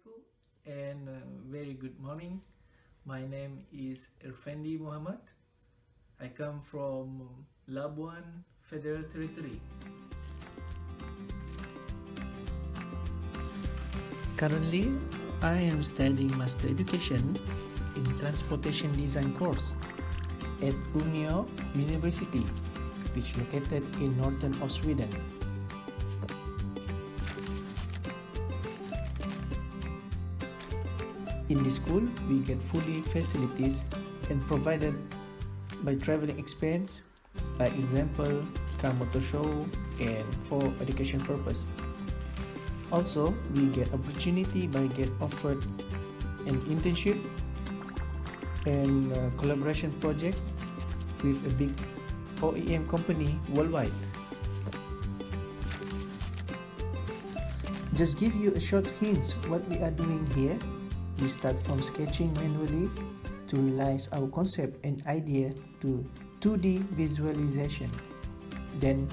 Assalamualaikum and very good morning. My name is Irfandi Muhammad. I come from Labuan Federal Territory. Currently, I am studying Master Education in Transportation Design course at Umea University, which located in northern of Sweden. In this school, we get fully facilities and provided by traveling expense, like example, car motor show, and for education purpose. Also, we get opportunity by get offered an internship and collaboration project with a big OEM company worldwide. Just give you a short hint what we are doing here. We start from sketching manually to realize our concept and idea to 2D visualization. Then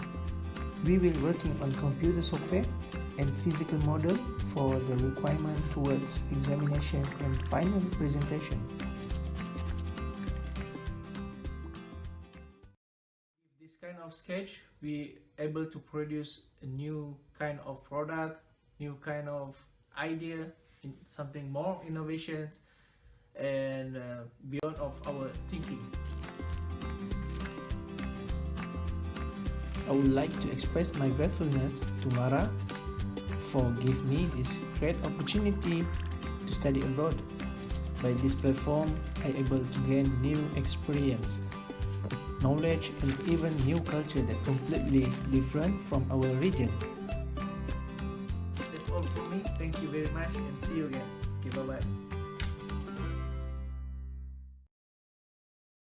we will working on computer software and physical model for the requirement towards examination and final presentation. With this kind of sketch, we able to produce a new kind of product, new kind of idea, something more innovations and beyond of our thinking. I would like to express my gratefulness to Mara for giving me this great opportunity to study abroad. By this platform, I able to gain new experience, knowledge, and even new culture that completely different from our region. That's all from me. Thank you very much and see you again. Okay, bye bye.